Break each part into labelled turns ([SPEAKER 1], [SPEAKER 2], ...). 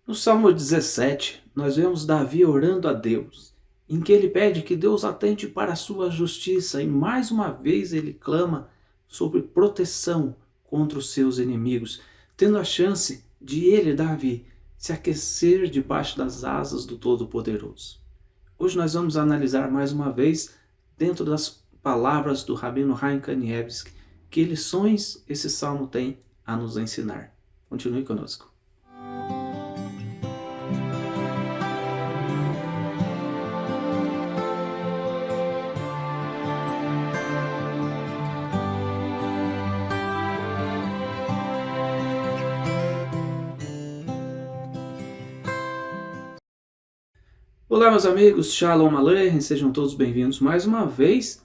[SPEAKER 1] No Salmo 17, nós vemos Davi orando a Deus, em que ele pede que Deus atente para a sua justiça e mais uma vez ele clama sobre proteção contra os seus inimigos, tendo a chance de ele, Davi, se aquecer debaixo das asas do Todo-Poderoso. Hoje nós vamos analisar mais uma vez, dentro das palavras do Rabino Chaim Kanievsky, que lições esse salmo tem a nos ensinar. Continue conosco. Olá meus amigos, Shalom Aleichem, sejam todos bem-vindos mais uma vez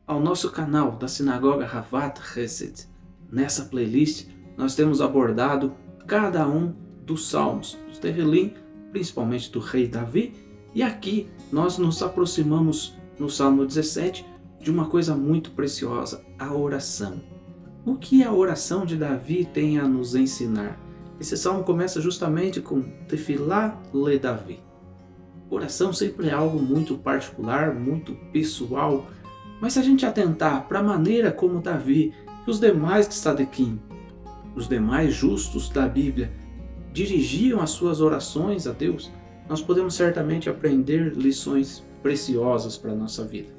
[SPEAKER 1] ao nosso canal da Sinagoga Havat Chesed. Nessa playlist nós temos abordado cada um dos salmos, dos Tehillim, principalmente do rei Davi, e aqui nós nos aproximamos no Salmo 17 de uma coisa muito preciosa, a oração. O que a oração de Davi tem a nos ensinar? Esse salmo começa justamente com Tefilá le Davi. Oração sempre é algo muito particular, muito pessoal, mas se a gente atentar para a maneira como Davi e os demais tzadikim, os demais justos da Bíblia, dirigiam as suas orações a Deus, nós podemos certamente aprender lições preciosas para a nossa vida.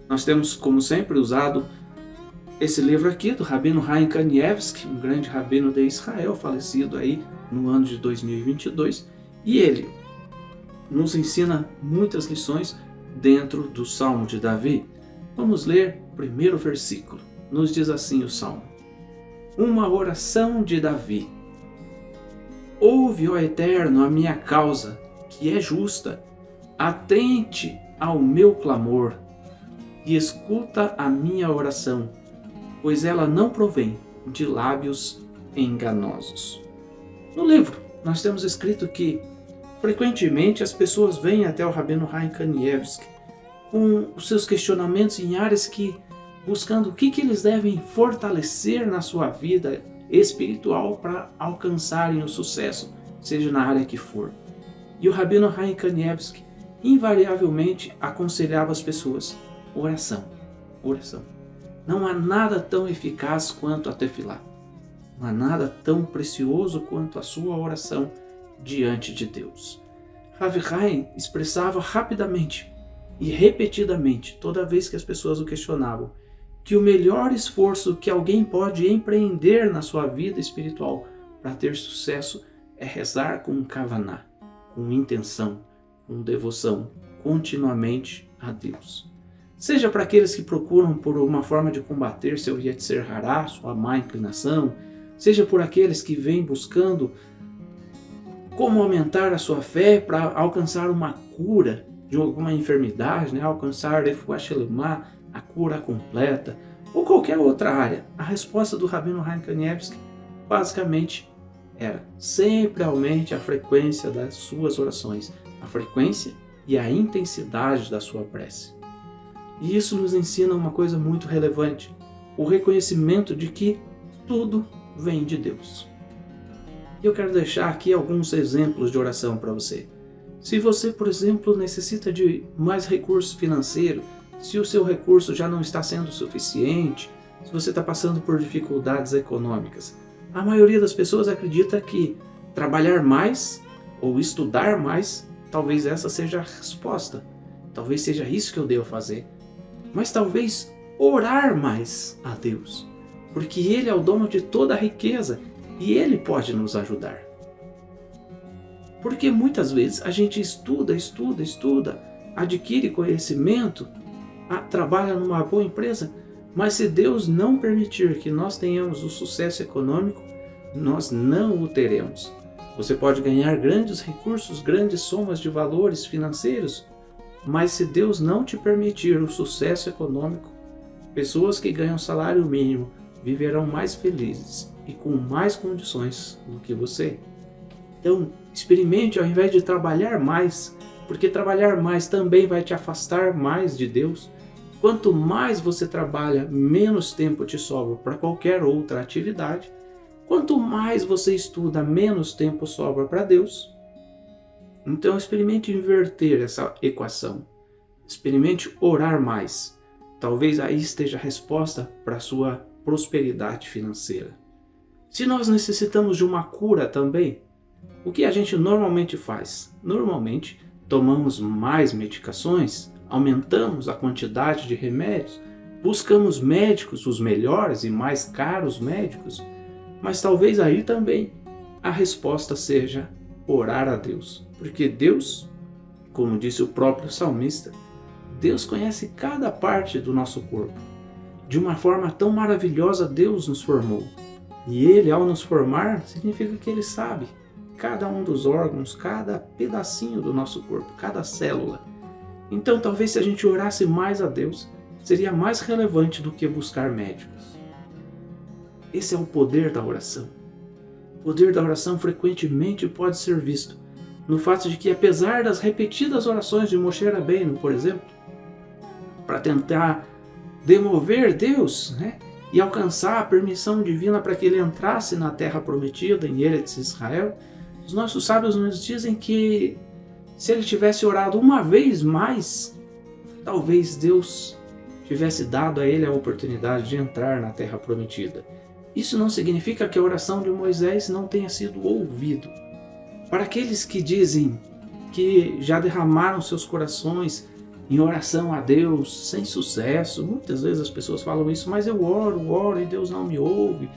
[SPEAKER 1] Nós temos, como sempre, usado esse livro aqui do Rabino Chaim Kanievsky, um grande rabino de Israel, falecido aí no ano de 2022, e ele nos ensina muitas lições dentro do Salmo de Davi. Vamos ler o primeiro versículo. Nos diz assim o Salmo: uma oração de Davi. Ouve, ó Eterno, a minha causa, que é justa. Atente ao meu clamor e escuta a minha oração, pois ela não provém de lábios enganosos. No livro, nós temos escrito que frequentemente as pessoas vêm até o Rabino Chaim Kanievsky com os seus questionamentos em áreas buscando o que eles devem fortalecer na sua vida espiritual para alcançarem o sucesso, seja na área que for. E o Rabino Chaim Kanievsky invariavelmente aconselhava as pessoas: oração, oração. Não há nada tão eficaz quanto a tefilá. Não há nada tão precioso quanto a sua oração diante de Deus. Rav Chaim expressava rapidamente e repetidamente, toda vez que as pessoas o questionavam, que o melhor esforço que alguém pode empreender na sua vida espiritual para ter sucesso é rezar com kavaná, com intenção, com devoção, continuamente a Deus. Seja para aqueles que procuram por uma forma de combater seu Yetzer Hará, sua má inclinação, seja por aqueles que vêm buscando como aumentar a sua fé para alcançar uma cura de alguma enfermidade, alcançar a cura completa, ou qualquer outra área. A resposta do Rabino Chaim Kanievsky basicamente era: sempre aumente a frequência das suas orações, a frequência e a intensidade da sua prece. E isso nos ensina uma coisa muito relevante: o reconhecimento de que tudo vem de Deus. Eu quero deixar aqui alguns exemplos de oração para você. Se você, por exemplo, necessita de mais recurso financeiro, se o seu recurso já não está sendo suficiente, se você está passando por dificuldades econômicas, a maioria das pessoas acredita que trabalhar mais ou estudar mais, talvez essa seja a resposta. Talvez seja isso que eu devo fazer. Mas talvez orar mais a Deus, porque Ele é o dono de toda a riqueza. E Ele pode nos ajudar. Porque muitas vezes a gente estuda, adquire conhecimento, trabalha numa boa empresa, mas se Deus não permitir que nós tenhamos o sucesso econômico, nós não o teremos. Você pode ganhar grandes recursos, grandes somas de valores financeiros, mas se Deus não te permitir o sucesso econômico, pessoas que ganham salário mínimo viverão mais felizes e com mais condições do que você. Então, experimente ao invés de trabalhar mais, porque trabalhar mais também vai te afastar mais de Deus. Quanto mais você trabalha, menos tempo te sobra para qualquer outra atividade. Quanto mais você estuda, menos tempo sobra para Deus. Então experimente inverter essa equação. Experimente orar mais. Talvez aí esteja a resposta para a sua prosperidade financeira. Se nós necessitamos de uma cura também, o que a gente normalmente faz? Normalmente tomamos mais medicações, aumentamos a quantidade de remédios, buscamos médicos, os melhores e mais caros médicos, mas talvez aí também a resposta seja orar a Deus. Porque Deus, como disse o próprio salmista, Deus conhece cada parte do nosso corpo. De uma forma tão maravilhosa Deus nos formou. E Ele, ao nos formar, significa que Ele sabe cada um dos órgãos, cada pedacinho do nosso corpo, cada célula. Então talvez se a gente orasse mais a Deus, seria mais relevante do que buscar médicos. Esse é o poder da oração. O poder da oração frequentemente pode ser visto no fato de que, apesar das repetidas orações de Moshe Rabbeinu, por exemplo, para tentar demover Deus, e alcançar a permissão divina para que ele entrasse na terra prometida, em Eretz Israel, os nossos sábios nos dizem que se ele tivesse orado uma vez mais, talvez Deus tivesse dado a ele a oportunidade de entrar na terra prometida. Isso não significa que a oração de Moisés não tenha sido ouvida. Para aqueles que dizem que já derramaram seus corações em oração a Deus sem sucesso, muitas vezes as pessoas falam isso, mas eu oro e Deus não me ouve,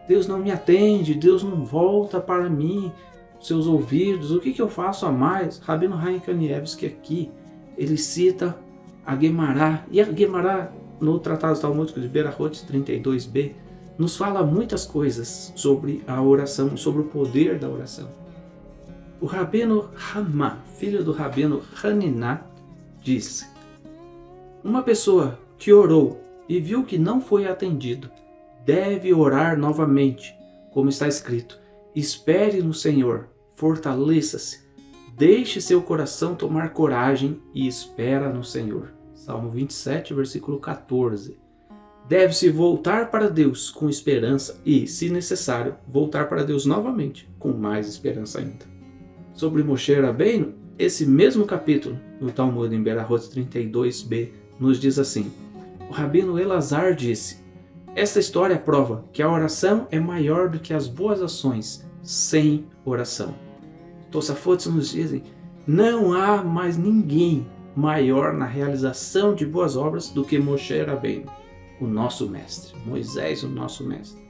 [SPEAKER 1] Deus não me atende, Deus não volta para mim, seus ouvidos, o que eu faço a mais? Rabino Chaim Kanievski aqui, ele cita a Guemará, e a Guemará no Tratado Talmúdico de Berahot 32b, nos fala muitas coisas sobre a oração, sobre o poder da oração. O Rabino Ramá, filho do Rabino Haniná, disse: uma pessoa que orou e viu que não foi atendido, deve orar novamente, como está escrito: espere no Senhor, fortaleça-se, deixe seu coração tomar coragem e espera no Senhor. Salmo 27, versículo 14. Deve-se voltar para Deus com esperança e, se necessário, voltar para Deus novamente com mais esperança ainda. Sobre Moshe Rabbeinu, esse mesmo capítulo, no Talmud em Berahot 32b, nos diz assim: o Rabino Elazar disse: esta história prova que a oração é maior do que as boas ações sem oração. Tosafot nos dizem: não há mais ninguém maior na realização de boas obras do que Moshe Rabbeinu, o nosso mestre, Moisés, o nosso mestre.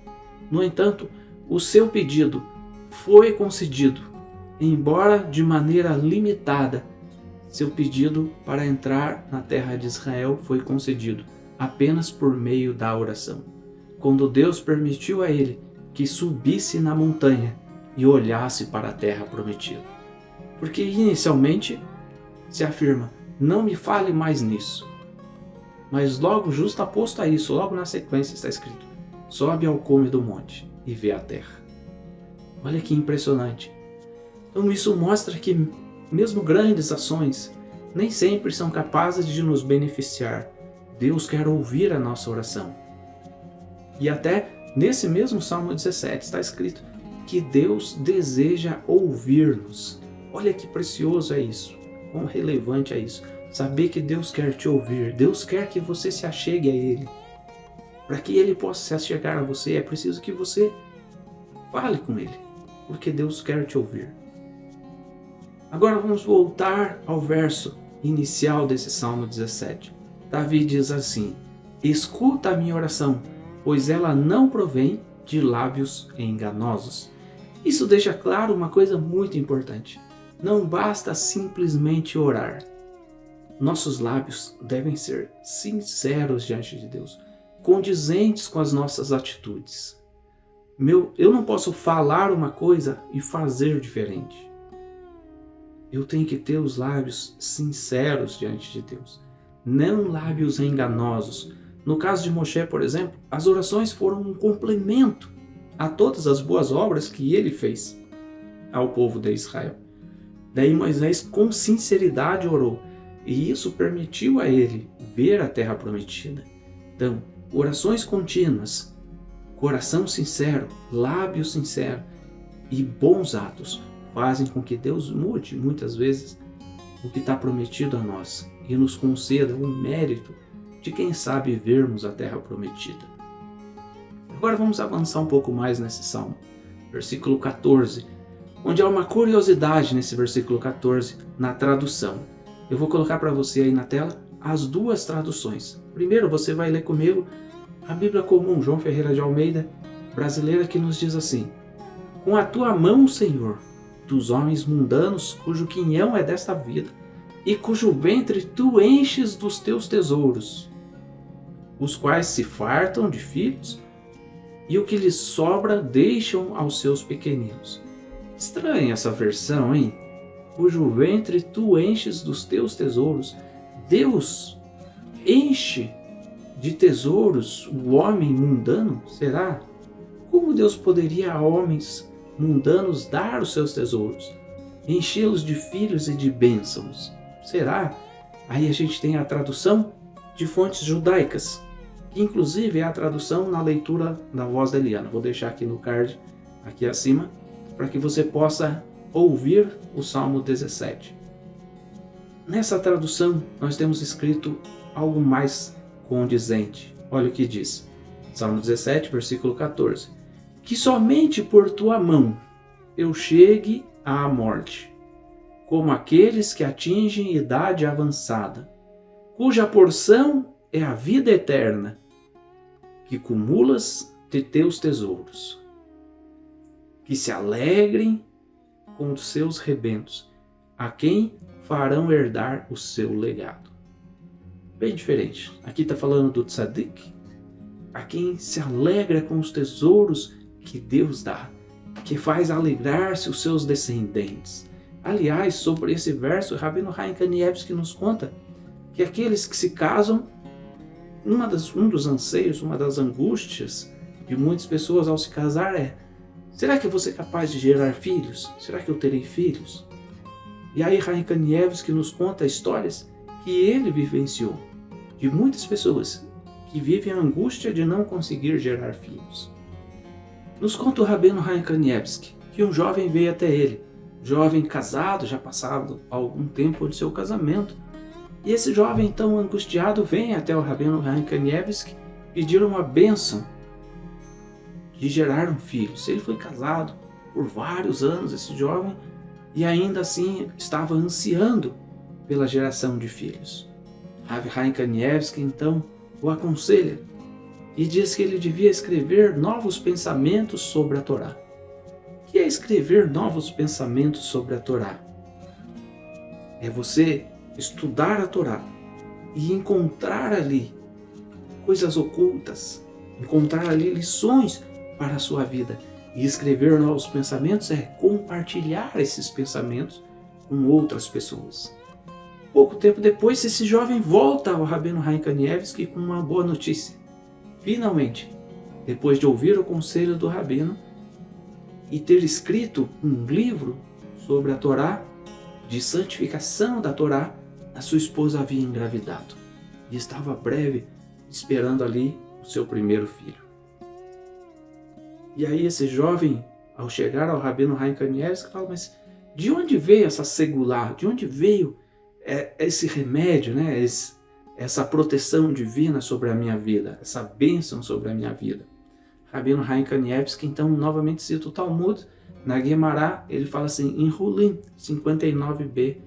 [SPEAKER 1] No entanto, o seu pedido foi concedido, embora de maneira limitada. Seu pedido para entrar na terra de Israel foi concedido apenas por meio da oração, quando Deus permitiu a ele que subisse na montanha e olhasse para a terra prometida. Porque inicialmente se afirma: não me fale mais nisso. Mas logo, justaposto a isso, logo na sequência está escrito: sobe ao cume do monte e vê a terra. Olha que impressionante. Então isso mostra que mesmo grandes ações nem sempre são capazes de nos beneficiar. Deus quer ouvir a nossa oração. E até nesse mesmo Salmo 17 está escrito que Deus deseja ouvir-nos. Olha que precioso é isso, quão relevante é isso. Saber que Deus quer te ouvir, Deus quer que você se achegue a Ele. Para que Ele possa se achegar a você, é preciso que você fale com Ele, porque Deus quer te ouvir. Agora vamos voltar ao verso inicial desse Salmo 17. Davi diz assim: escuta a minha oração, pois ela não provém de lábios enganosos. Isso deixa claro uma coisa muito importante. Não basta simplesmente orar. Nossos lábios devem ser sinceros diante de Deus, condizentes com as nossas atitudes. Eu não posso falar uma coisa e fazer diferente. Eu tenho que ter os lábios sinceros diante de Deus, não lábios enganosos. No caso de Moshe, por exemplo, as orações foram um complemento a todas as boas obras que ele fez ao povo de Israel. Daí Moisés com sinceridade orou, e isso permitiu a ele ver a terra prometida. Então, orações contínuas, coração sincero, lábio sincero e bons atos fazem com que Deus mude muitas vezes o que está prometido a nós e nos conceda o mérito de quem sabe vermos a terra prometida. Agora vamos avançar um pouco mais nesse salmo, versículo 14, onde há uma curiosidade nesse versículo 14 na tradução. Eu vou colocar para você aí na tela as duas traduções. Primeiro você vai ler comigo a Bíblia Comum, João Ferreira de Almeida, brasileira, que nos diz assim: com a tua mão, Senhor, dos homens mundanos, cujo quinhão é desta vida, e cujo ventre tu enches dos teus tesouros, os quais se fartam de filhos, e o que lhes sobra deixam aos seus pequeninos. Estranha essa versão, hein? Cujo ventre tu enches dos teus tesouros. Deus enche de tesouros o homem mundano? Será? Como Deus poderia a homens mundanos dar os seus tesouros, enchê-los de filhos e de bênçãos? Será? Aí a gente tem a tradução de fontes judaicas, que inclusive é a tradução na leitura da voz da Eliana. Vou deixar aqui no card, aqui acima, para que você possa ouvir o Salmo 17. Nessa tradução nós temos escrito algo mais condizente. Olha o que diz, Salmo 17, versículo 14: que somente por tua mão eu chegue à morte, como aqueles que atingem idade avançada, cuja porção é a vida eterna, que cumulas de teus tesouros, que se alegrem com os seus rebentos, a quem farão herdar o seu legado. Bem diferente. Aqui está falando do tzadik, a quem se alegra com os tesouros que Deus dá, que faz alegrar-se os seus descendentes. Aliás, sobre esse verso, Rabino Chaim Kanievsky nos conta que aqueles que se casam, um dos anseios, uma das angústias de muitas pessoas ao se casar é: será que eu vou ser capaz de gerar filhos? Será que eu terei filhos? E aí Chaim Kanievsky nos conta histórias que ele vivenciou, de muitas pessoas que vivem a angústia de não conseguir gerar filhos. Nos conta o Rabino Chaim Kanievsky que um jovem veio até ele, jovem casado, já passado algum tempo de seu casamento, e esse jovem tão angustiado vem até o Rabino Chaim Kanievsky pedir uma bênção de gerar um filho. Ele foi casado por vários anos, esse jovem, e ainda assim estava ansiando pela geração de filhos. Rav Chaim Kanievsky então o aconselha e diz que ele devia escrever novos pensamentos sobre a Torá. O que é escrever novos pensamentos sobre a Torá? É você estudar a Torá e encontrar ali coisas ocultas, encontrar ali lições para a sua vida. E escrever novos pensamentos é compartilhar esses pensamentos com outras pessoas. Pouco tempo depois, esse jovem volta ao Rabino Chaim Kanievsky com uma boa notícia. Finalmente, depois de ouvir o conselho do Rabino e ter escrito um livro sobre a Torá, de santificação da Torá, a sua esposa havia engravidado e estava breve esperando ali o seu primeiro filho. E aí esse jovem, ao chegar ao Rabino Chaim Kanievsky, fala: mas de onde veio essa segulá? De onde veio esse remédio, né? Essa proteção divina sobre a minha vida, essa bênção sobre a minha vida? Rabino Chaim Kanievsky então novamente cita o Talmud. Na Guemará ele fala assim, em Hulin 59b,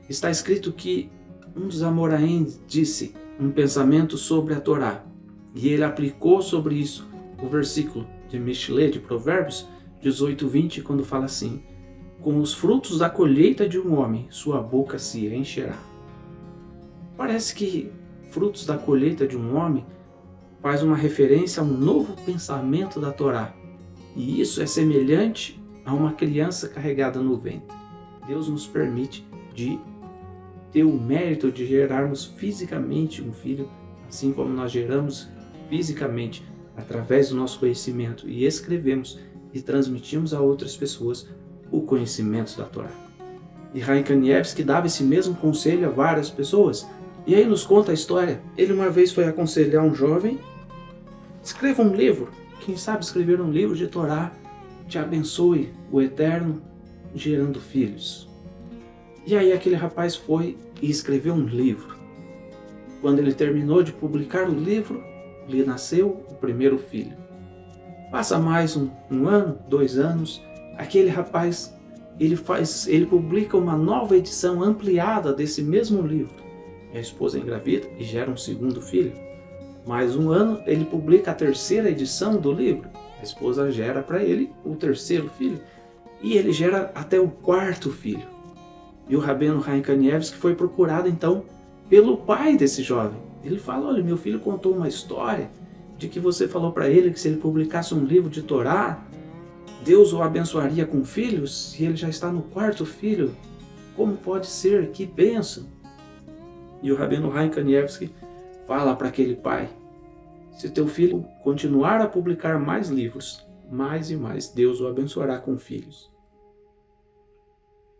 [SPEAKER 1] está escrito que um dos Amoraim disse um pensamento sobre a Torá, e ele aplicou sobre isso o versículo de Mishle, de Provérbios 18:20, quando fala assim: com os frutos da colheita de um homem, sua boca se encherá. Parece que frutos da colheita de um homem faz uma referência a um novo pensamento da Torá. E isso é semelhante a uma criança carregada no ventre. Deus nos permite de ter o mérito de gerarmos fisicamente um filho, assim como nós geramos fisicamente através do nosso conhecimento e escrevemos e transmitimos a outras pessoas o conhecimento da Torá. E Chaim Kanievsky dava esse mesmo conselho a várias pessoas. E aí nos conta a história. Ele uma vez foi aconselhar um jovem: escreva um livro quem sabe escrever um livro de Torá te abençoe o Eterno gerando filhos. E aí aquele rapaz foi e escreveu um livro. Quando ele terminou de publicar o livro, lhe nasceu o primeiro filho. Passa mais um ano, 2 anos, aquele rapaz ele publica uma nova edição ampliada desse mesmo livro. A esposa engravida e gera um segundo filho. Mais um ano, ele publica a 3ª edição do livro. A esposa gera para ele o 3º filho. E ele gera até o 4º filho. E o Rabino Chaim Kanievsky foi procurado então pelo pai desse jovem. Ele fala: olha, meu filho contou uma história de que você falou para ele que se ele publicasse um livro de Torá, Deus o abençoaria com filhos, e ele já está no 4º filho. Como pode ser? Que bênção! E o Rabino Chaim Kanievsky fala para aquele pai: se teu filho continuar a publicar mais livros, mais e mais Deus o abençoará com filhos.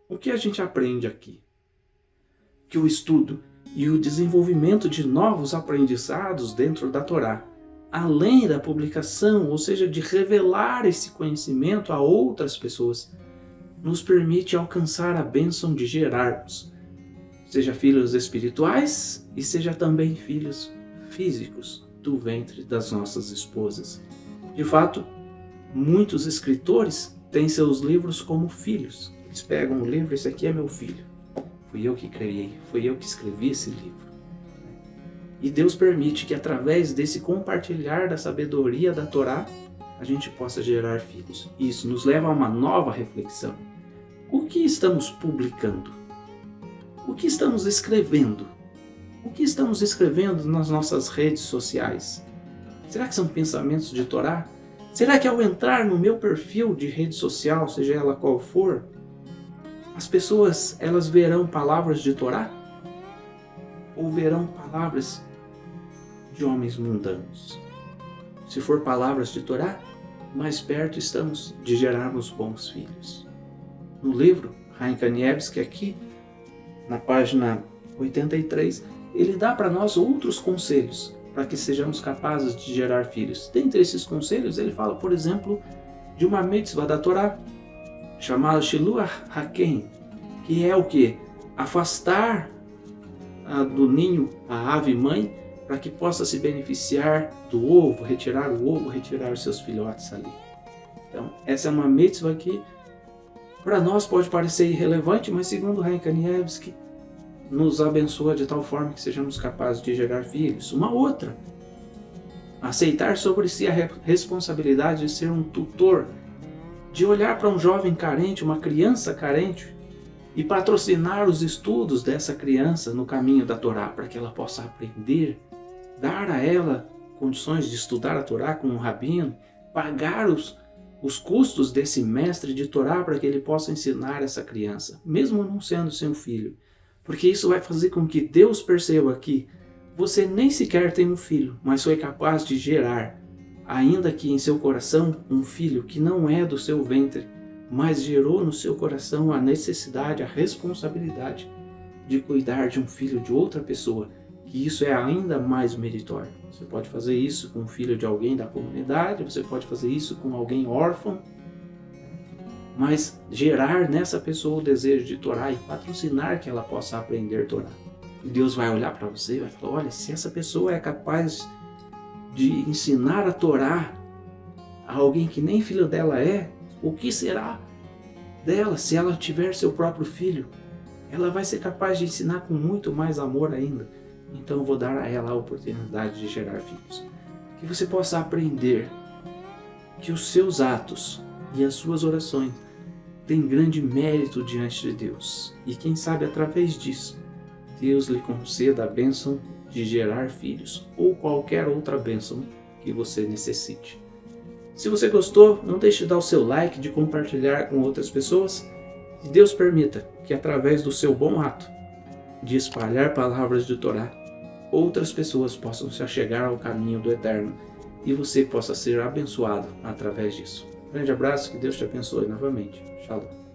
[SPEAKER 1] O que a gente aprende aqui? Que o estudo e o desenvolvimento de novos aprendizados dentro da Torá, além da publicação, ou seja, de revelar esse conhecimento a outras pessoas, nos permite alcançar a bênção de gerarmos, seja filhos espirituais e seja também filhos físicos do ventre das nossas esposas. De fato, muitos escritores têm seus livros como filhos. Eles pegam o livro: esse aqui é meu filho. Fui eu que criei, fui eu que escrevi esse livro. E Deus permite que através desse compartilhar da sabedoria da Torá, a gente possa gerar filhos. Isso nos leva a uma nova reflexão. O que estamos publicando? O que estamos escrevendo? O que estamos escrevendo nas nossas redes sociais? Será que são pensamentos de Torá? Será que ao entrar no meu perfil de rede social, seja ela qual for, as pessoas elas verão palavras de Torá? Ou verão palavras de homens mundanos? Se for palavras de Torá, mais perto estamos de gerarmos bons filhos. No livro, Chaim Kanievsky, aqui, na página 83, ele dá para nós outros conselhos para que sejamos capazes de gerar filhos. Dentre esses conselhos, ele fala, por exemplo, de uma mitzvah da Torá, chamada Shiluach Haken, que é o que? Afastar do ninho a ave mãe para que possa se beneficiar do ovo, retirar o ovo, retirar os seus filhotes ali. Então, essa é uma mitzvah que para nós pode parecer irrelevante, mas segundo Chaim Kanievsky, nos abençoa de tal forma que sejamos capazes de gerar filhos. Uma outra, aceitar sobre si a responsabilidade de ser um tutor, de olhar para um jovem carente, uma criança carente, e patrocinar os estudos dessa criança no caminho da Torá, para que ela possa aprender, dar a ela condições de estudar a Torá com um rabino, pagar os custos desse mestre de Torá para que ele possa ensinar essa criança, mesmo não sendo seu filho. Porque isso vai fazer com que Deus perceba que você nem sequer tem um filho, mas foi capaz de gerar, ainda que em seu coração, um filho que não é do seu ventre, mas gerou no seu coração a necessidade, a responsabilidade de cuidar de um filho de outra pessoa, que isso é ainda mais meritório. Você pode fazer isso com o filho de alguém da comunidade, você pode fazer isso com alguém órfão, mas gerar nessa pessoa o desejo de Torá e patrocinar que ela possa aprender Torá. E Deus vai olhar para você e vai falar, olha, se essa pessoa é capaz de ensinar a Torá a alguém que nem filho dela é, o que será dela se ela tiver seu próprio filho? Ela vai ser capaz de ensinar com muito mais amor ainda. Então eu vou dar a ela a oportunidade de gerar filhos. Que você possa aprender que os seus atos e as suas orações têm grande mérito diante de Deus. E quem sabe através disso, Deus lhe conceda a bênção de gerar filhos ou qualquer outra bênção que você necessite. Se você gostou, não deixe de dar o seu like, de compartilhar com outras pessoas. E Deus permita que através do seu bom ato de espalhar palavras de Torá, outras pessoas possam se achegar ao caminho do Eterno e você possa ser abençoado através disso. Grande abraço, que Deus te abençoe novamente. Shalom.